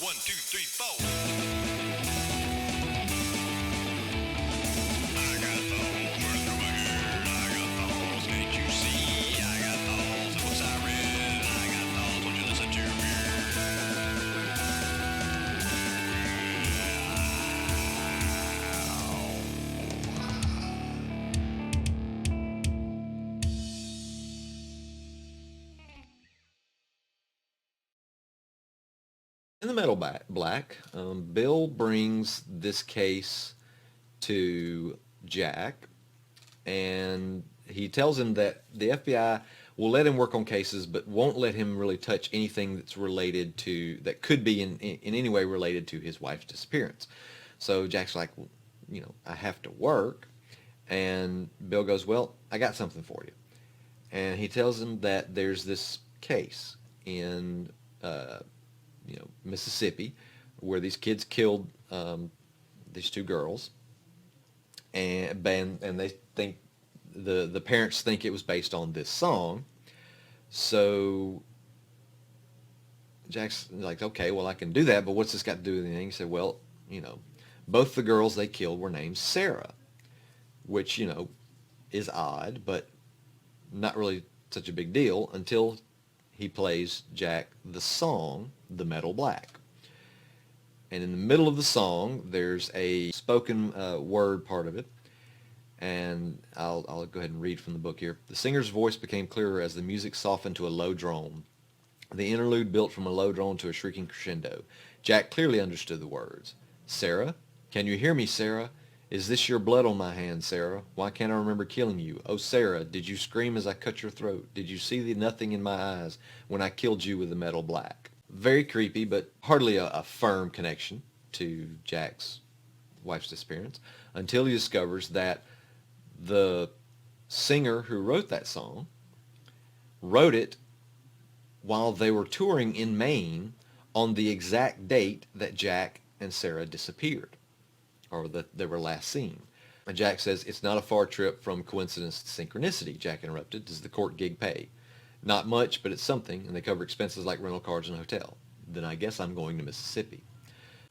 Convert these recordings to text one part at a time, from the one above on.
1, 2, 3, 4. I got thoughts running through my head. I got thoughts, can't you see? I got thoughts, the books I read. I got thoughts, won't you listen to me? In the Metal Black, Bill brings this case to Jack, and he tells him that the FBI will let him work on cases, but won't let him really touch anything that's related to, that could be in any way related to his wife's disappearance. So Jack's like, well, I have to work. And Bill goes, well, I got something for you. And he tells him that there's this case in Mississippi, where these kids killed these two girls, and they think the parents think it was based on this song. So Jack's like, okay, well, I can do that, but what's this got to do with anything? He said, well, both the girls they killed were named Sarah, which is odd, but not really such a big deal until he plays Jack the song, The Metal Black. And in the middle of the song, there's a spoken word part of it. And I'll go ahead and read from the book here. The singer's voice became clearer as the music softened to a low drone. The interlude built from a low drone to a shrieking crescendo. Jack clearly understood the words. Sarah? Can you hear me, Sarah? Is this your blood on my hands, Sarah? Why can't I remember killing you? Oh, Sarah, did you scream as I cut your throat? Did you see the nothing in my eyes when I killed you with the metal black? Very creepy, but hardly a firm connection to Jack's wife's disappearance until he discovers that the singer who wrote that song wrote it while they were touring in Maine on the exact date that Jack and Sarah disappeared, or that they were last seen. And Jack says, it's not a far trip from coincidence to synchronicity, Jack interrupted. Does the court gig pay? Not much, but it's something, and they cover expenses like rental cars and a hotel. Then I guess I'm going to Mississippi.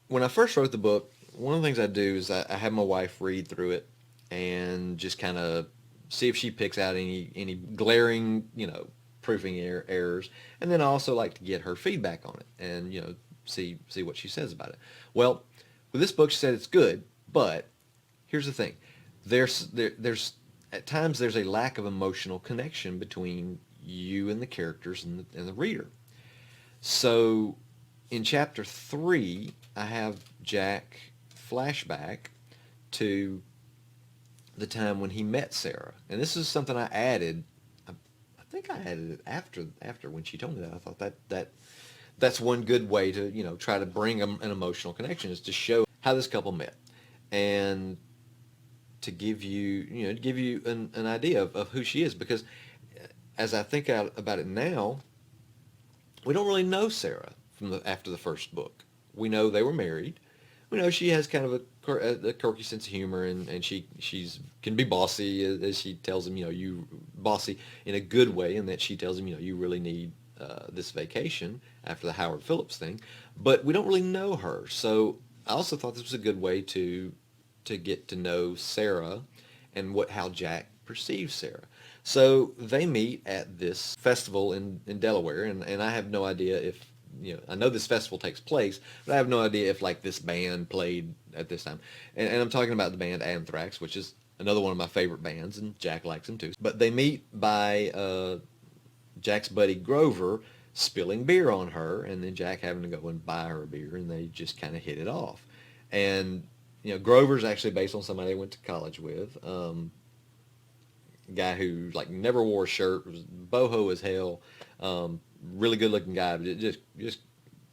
When I first wrote the book, one of the things I do is I have my wife read through it and just kind of see if she picks out any glaring, proofing errors. And then I also like to get her feedback on it and, see what she says about it. Well, with this book, she said it's good, but here's the thing. There's at times there's a lack of emotional connection between you and the characters and the reader. So in chapter 3, I have Jack flashback to the time when he met Sarah. And this is something I added. I think I added it after when she told me that. I thought that's one good way to, try to bring an emotional connection, is to show how this couple met. And to give you an idea of who she is, because as I think out about it now, we don't really know Sarah after the first book. We know they were married. We know she has kind of a quirky sense of humor, and she's can be bossy, as she tells him, you bossy in a good way, and that she tells him, you really need this vacation after the Howard Phillips thing. But we don't really know her, so I also thought this was a good way to get to know Sarah and how Jack perceives Sarah. So they meet at this festival in Delaware, and I have no idea if, I know this festival takes place, but I have no idea if like this band played at this time. And I'm talking about the band Anthrax, which is another one of my favorite bands, and Jack likes them too. But they meet by Jack's buddy Grover spilling beer on her, and then Jack having to go and buy her a beer, and they just kind of hit it off. And Grover's actually based on somebody I went to college with. Guy who like never wore a shirt, was boho as hell, really good looking guy, but just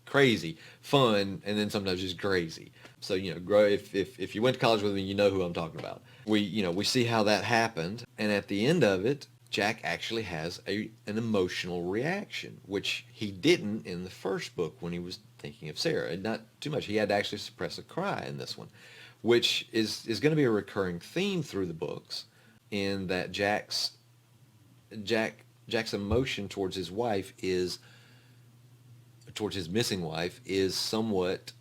crazy, fun, and then sometimes just crazy. So if you went to college with me, you know who I'm talking about. We see how that happened, and at the end of it, Jack actually has an emotional reaction, which he didn't in the first book when he was thinking of Sarah. And not too much. He had to actually suppress a cry in this one, which is going to be a recurring theme through the books, in that Jack's emotion towards his wife is towards his missing wife is somewhat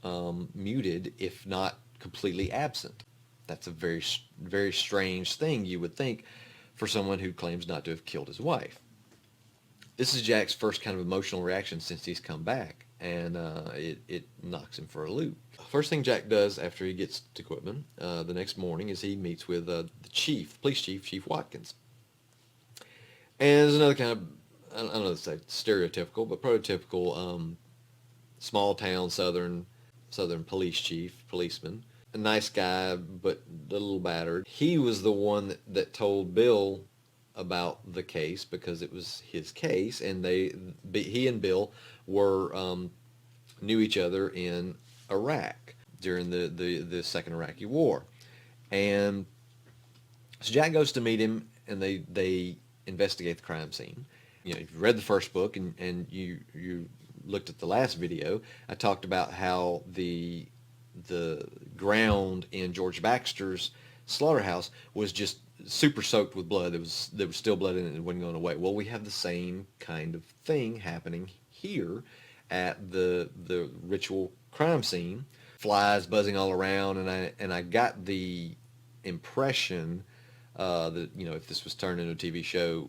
muted, if not completely absent. That's a very, very strange thing, you would think, for someone who claims not to have killed his wife. This is Jack's first kind of emotional reaction since he's come back, and it knocks him for a loop. First thing Jack does after he gets to Quitman the next morning is he meets with the police chief, Chief Watkins. And there's another kind of, I don't know if it's like stereotypical, but prototypical small town southern policeman. A nice guy, but a little battered. He was the one that told Bill about the case because it was his case, and he and Bill were knew each other in Iraq during the Second Iraqi War. And so Jack goes to meet him, and they investigate the crime scene. You know, if you read the first book and you looked at the last video, I talked about how the ground in George Baxter's slaughterhouse was just super soaked with blood. There was still blood in it and it wasn't going away. Well, we have the same kind of thing happening here at the ritual crime scene. Flies buzzing all around, and I got the impression that, you know, if this was turned into a TV show,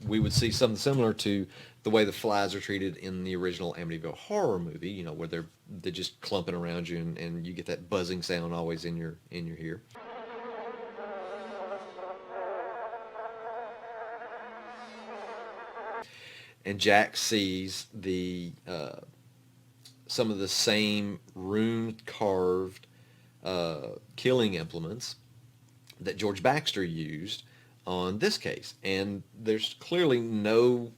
we would see something similar to the way the flies are treated in the original Amityville Horror movie, you know, where they're just clumping around you, and you get that buzzing sound always in your ear. And Jack sees some of the same rune-carved killing implements that George Baxter used on this case. And there's clearly no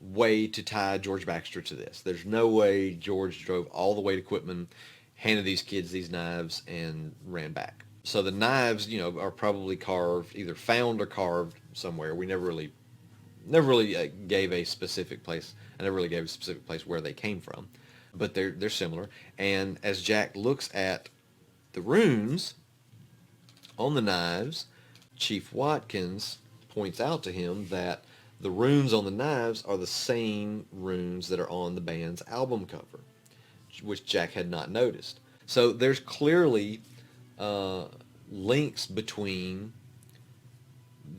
way to tie George Baxter to this. There's no way George drove all the way to Quitman, handed these kids these knives, and ran back. So the knives, you know, are probably carved, either found or carved somewhere. We never really gave a specific place. I never really gave a specific place where they came from, but they're similar. And as Jack looks at the runes on the knives, Chief Watkins points out to him that the runes on the knives are the same runes that are on the band's album cover, which Jack had not noticed. So there's clearly links between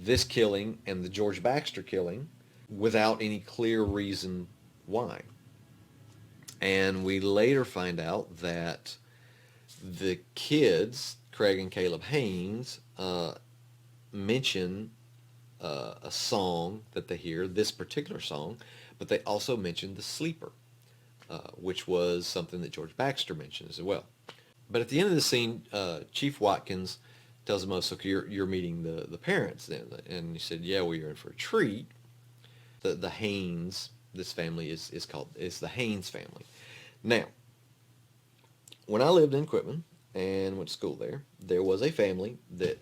this killing and the George Baxter killing without any clear reason why. And we later find out that the kids, Craig and Caleb Haynes, mention a song that they hear, this particular song, but they also mention The Sleeper, which was something that George Baxter mentioned as well. But at the end of the scene, Chief Watkins tells him, "Oh, so you're meeting the parents then?" And he said, "Yeah, we are in for a treat." The Haynes, this family is the Haynes family. Now, when I lived in Quitman and went to school there was a family that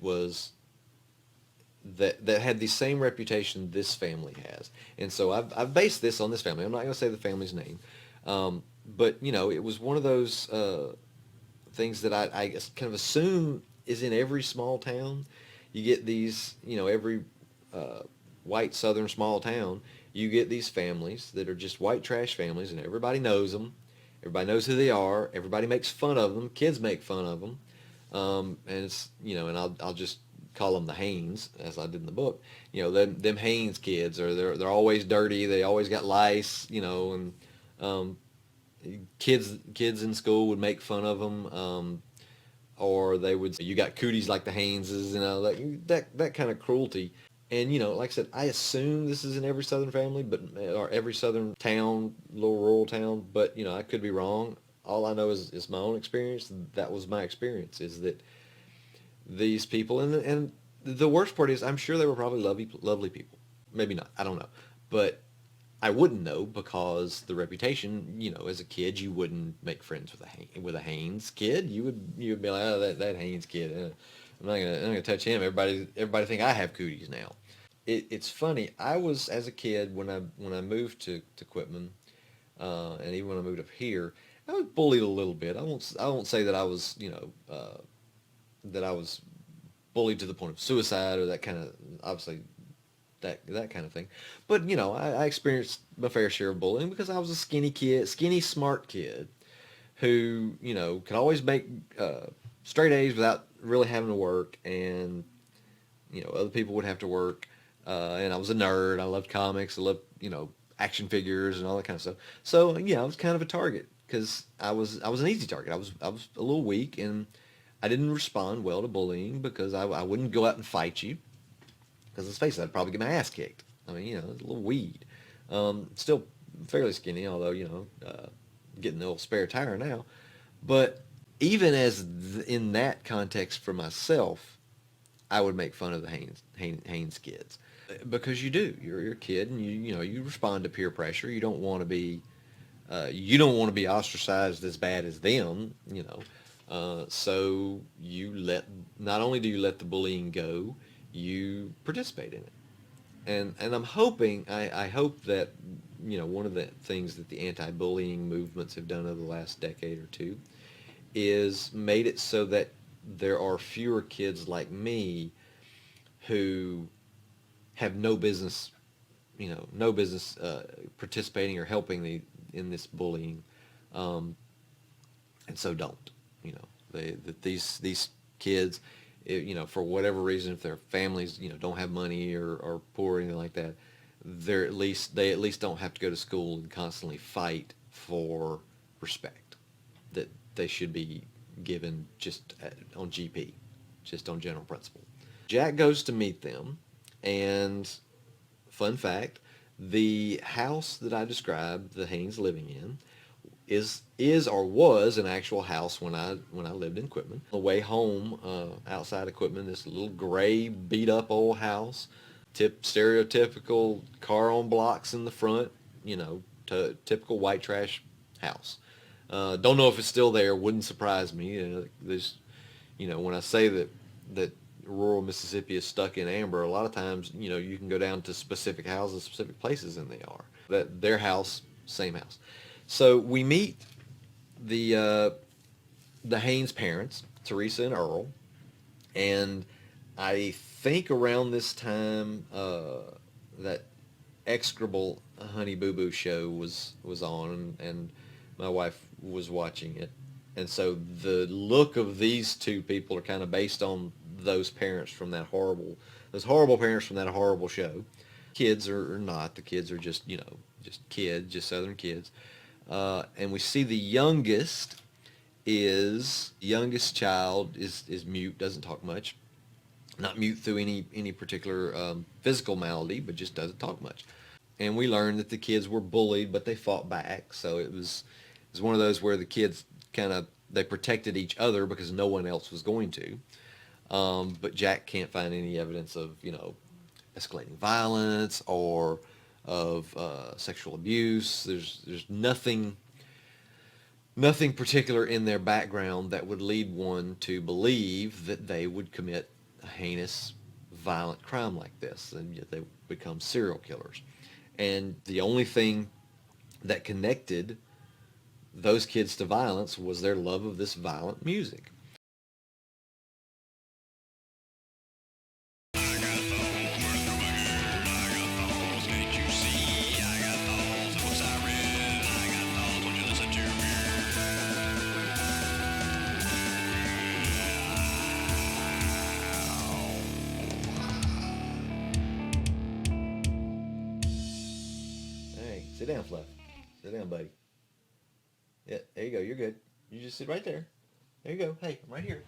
had the same reputation this family has. And so I've based this on this family. I'm not going to say the family's name. But, you know, it was one of those things that I kind of assume is in every small town. You get these, you know, every white southern small town, you get these families that are just white trash families, and everybody knows them. Everybody knows who they are. Everybody makes fun of them. Kids make fun of them. And it's, you know, and I'll just call them the Haynes, as I did in the book. You know, them Haynes kids they're always dirty. They always got lice, you know, and kids in school would make fun of them, or they would say, "You got cooties like the Hayneses," you know, that kind of cruelty. And, you know, like I said, I assume this is in every Southern family, or every Southern town, little rural town, but, you know, I could be wrong. All I know is my own experience. That was my experience, is that these people, and the worst part is, I'm sure they were probably lovely people. Maybe not. I don't know. But I wouldn't know, because the reputation, you know, as a kid, you wouldn't make friends with a Haynes kid. You would be like, "Oh, that Haynes kid. I'm not gonna touch him. Everybody think I have cooties now." It's funny. I was, as a kid, when I moved to Quitman, and even when I moved up here, I was bullied a little bit. I won't say that I was, you know, that I was bullied to the point of suicide or that kind of. Obviously, that kind of thing. But I experienced my fair share of bullying because I was a skinny kid, skinny smart kid who could always make straight A's without really having to work, and other people would have to work. And I was a nerd. I loved comics. I loved action figures and all that kind of stuff. So yeah, I was kind of a target because I was an easy target. I was a little weak, and I didn't respond well to bullying because I wouldn't go out and fight you. Because let's face it, I'd probably get my ass kicked. I mean, a little weed. Still fairly skinny, although, getting a little spare tire now. But even in that context for myself, I would make fun of the Haynes kids. Because you do. You're a kid, and you respond to peer pressure. You don't want to be ostracized as bad as them. So not only do you let the bullying go, you participate in it. And I'm hoping, I hope that, one of the things that the anti-bullying movements have done over the last decade or two is made it so that there are fewer kids like me who have no business, participating or helping in this bullying, and so don't. These kids, for whatever reason, if their families, don't have money or poor or anything like that, they at least don't have to go to school and constantly fight for respect that they should be given just on GP, just on general principle. Jack goes to meet them, and fun fact, the house that I described the Haynes living in is or was an actual house when I lived in Quitman. On the way home, outside of Quitman, this little gray, beat up old house, stereotypical car on blocks in the front, typical white trash house. Don't know if it's still there. Wouldn't surprise me. When I say that rural Mississippi is stuck in amber, a lot of times, you can go down to specific houses, specific places, and they are. Their house, same house. So we meet the Haynes parents, Teresa and Earl, and I think around this time that execrable Honey Boo Boo show was on, and my wife was watching it, and so the look of these two people are kind of based on those parents from those horrible parents from that horrible show. Kids are not. The kids are just kids, just Southern kids. And we see the youngest child is mute, doesn't talk much. Not mute through any particular physical malady, but just doesn't talk much. And we learned that the kids were bullied, but they fought back. So it was one of those where the kids they protected each other because no one else was going to. But Jack can't find any evidence of escalating violence or of sexual abuse. There's nothing particular in their background that would lead one to believe that they would commit a heinous, violent crime like this, and yet they become serial killers. And the only thing that connected those kids to violence was their love of this violent music. Hey, sit down, Fluff. Sit down, buddy. Yeah, there you go. You're good. You just sit right there. There you go. Hey, I'm right here.